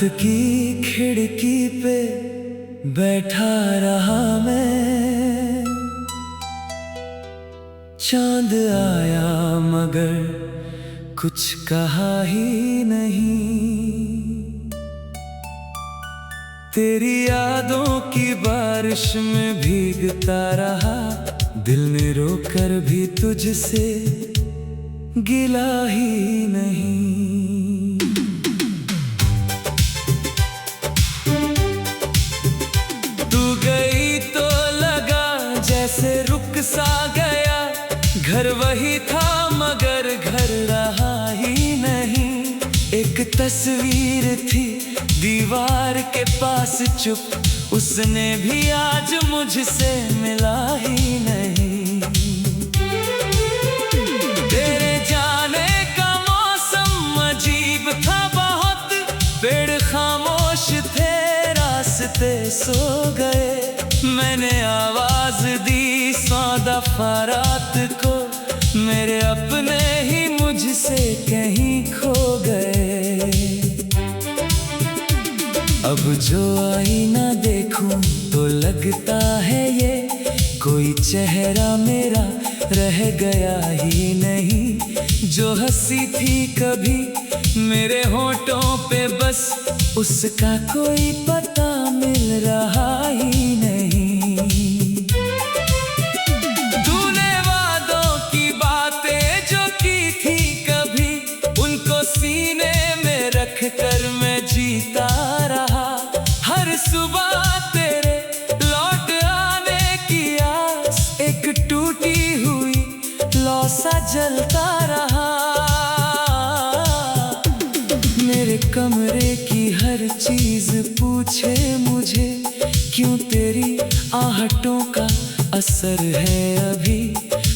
की खिड़की पे बैठा रहा मैं, चांद आया मगर कुछ कहा ही नहीं। तेरी यादों की बारिश में भीगता रहा, दिल ने रोकर भी तुझसे गिला ही नहीं। तू गई तो लगा जैसे रुक सा गया, घर वही था मगर घर रहा ही नहीं। एक तस्वीर थी दीवार के पास चुप, उसने भी आज मुझसे मिला ही नहीं। तेरे जाने का मौसम अजीब था बहुत, पेड़ खामोश थे रास्ते सो गए। मैंने आवाज दी 100 दफा रात को, मेरे अपने ही मुझसे कहीं खो गए। अब जो आईना देखूं तो लगता है ये कोई चेहरा मेरा रह गया ही नहीं। जो हंसी थी कभी मेरे होठों पे, बस उसका कोई पता मिल रहा ही नहीं। तूने वादों की बातें जो की थी कभी, उनको सीने में रख कर मैं जीता रहा। हर सुबह तेरे लौट आने की आस, एक टूटी हुई लौ सा जलता रहा। मेरे कमरे की हर चीज पूछे मुझे, क्यों तेरी आहटों का असर है अभी।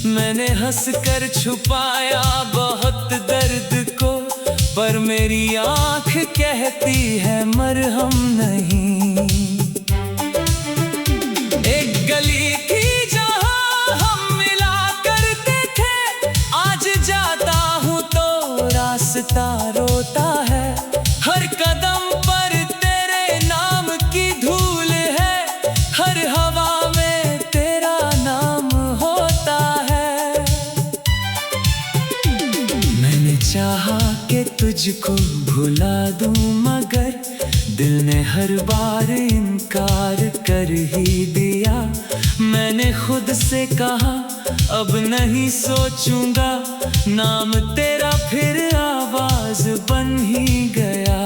मैंने हंसकर छुपाया बहुत दर्द को, पर मेरी आंख कहती है मरहम नहीं। एक गली थी जहां हम मिला करते थे, आज जाता हूं तो रास्ता रोता है। हर कदम पर तेरे नाम की धूल है, हर हवा में तेरा नाम होता है। मैंने चाहा कि तुझको भुला दूं मगर दिल ने हर बार इनकार कर ही दिया। मैंने खुद से कहा अब नहीं सोचूंगा, नाम तेरा फिर आवाज बन ही गया।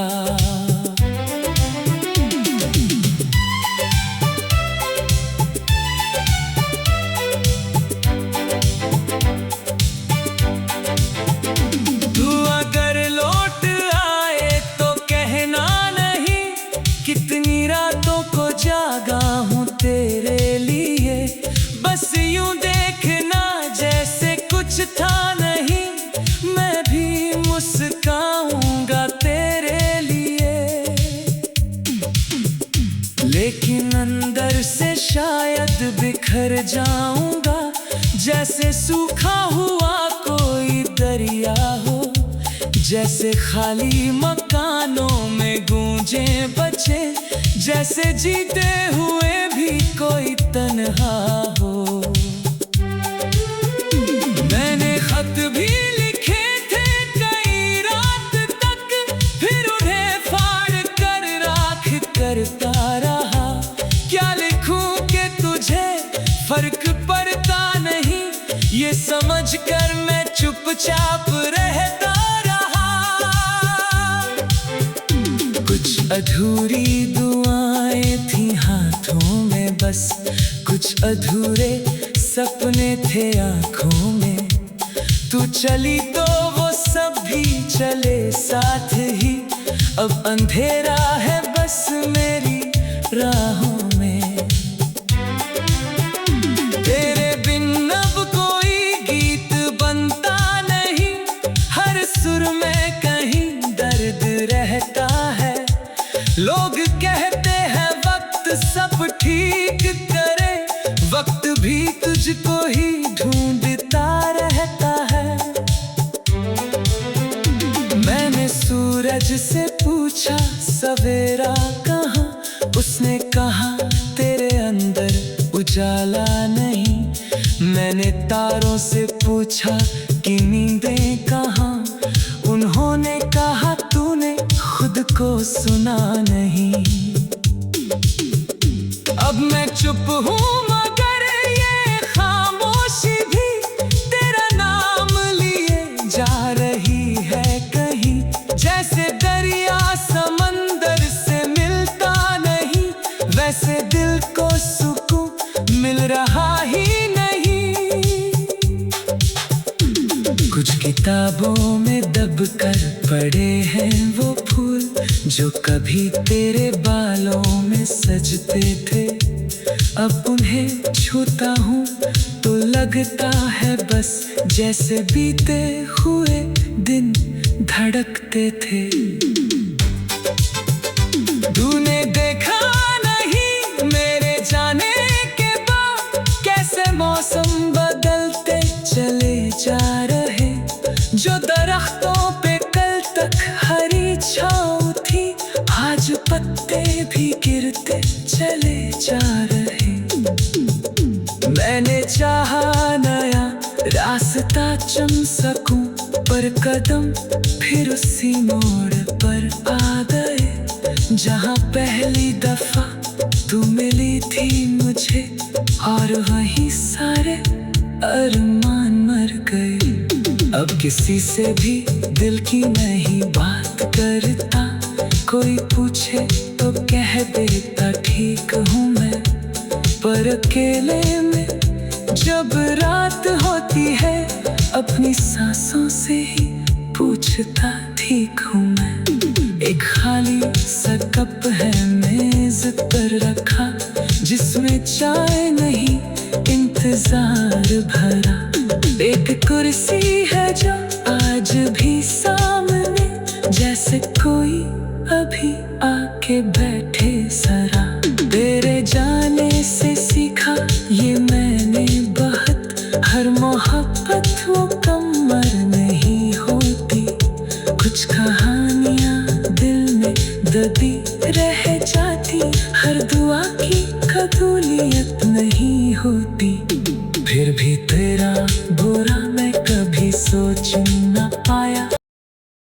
तू अगर लौट आए तो कहना नहीं, कितनी रातों को जागा हूँ तेरे लिए। बस यूं देखना जैसे कुछ था नहीं, मैं भी मुस्काऊंगा तेरे लिए। लेकिन अंदर से शायद बिखर जाऊंगा, जैसे सूखा हुआ कोई दरिया हो। जैसे खाली मकानों में गूंजे बचे, जैसे जीते हुए भी कोई तन्हा हो। मैंने खत भी लिखे थे कई रात तक, फिर उन्हें फाड़ कर राख करता रहा। क्या लिखूं कि तुझे फर्क पड़ता नहीं, ये समझ कर मैं चुपचाप रहता रहा। कुछ अधूरी दुआएं थी हाथों में, बस कुछ अधूरे सपने थे आँखों में। तू चली तो वो सब भी चले साथ ही, अब अंधेरा है बस मेरी राहों में। तेरे बिन अब कोई गीत बनता नहीं, हर सुर में कहीं दर्द रहता है। लोग कहते हैं वक्त सब ठीक करे, वक्त भी तुझको ही ढूंढता रहता है। मैंने सूरज से पूछा सवेरा कहाँ, उसने कहा तेरे अंदर उजाला नहीं। मैंने तारों से पूछा कि नींदें कहाँ, उन्होंने कहा तूने खुद को सुना नहीं। अब मैं चुप हूँ मगर ये खामोशी भी तेरा नाम लिए जा रही है कहीं। जैसे दरिया समंदर से मिलता नहीं, वैसे दिल को सुकून मिल रहा ही नहीं। कुछ किताबों में दब कर पड़े हैं वो फूल जो कभी तेरे बालों में सजते थे। अब उन्हें छूता हूँ तो लगता है बस जैसे बीते हुए दिन धड़कते थे। तूने देखा नहीं मेरे जाने के बाद कैसे मौसम बदलते चले जा रहे। जो दरख्तों पे कल तक हरी छाँव थी, आज पत्ते भी गिरते चले जा रहे। मैंने चाहा नया रास्ता चुन सकूं, पर कदम फिर उसी मोड़ पर आ गए जहां पहली दफा तू मिली थी मुझे, और वहीं सारे अरमान मर गए। अब किसी से भी दिल की नहीं बात करता, कोई पूछे तो कह देता ठीक हूँ मैं। पर अकेले में जब रात होती है, अपनी सांसों से ही पूछता ठीक हूँ मैं। एक खाली सा कप है मेज पर रखा, जिसमें चाय नहीं इंतजार भरा। एक कुर्सी है जो आज भी सामने, जैसे कोई अभी आके बैठे जरा। तेरे जाने से सीखा ये मैंने बहुत, हर मोहब्बत वो कमर नहीं होती। कुछ कहानियां दिल में दबी रह जाती, हर दुआ की कबूलियत नहीं होती।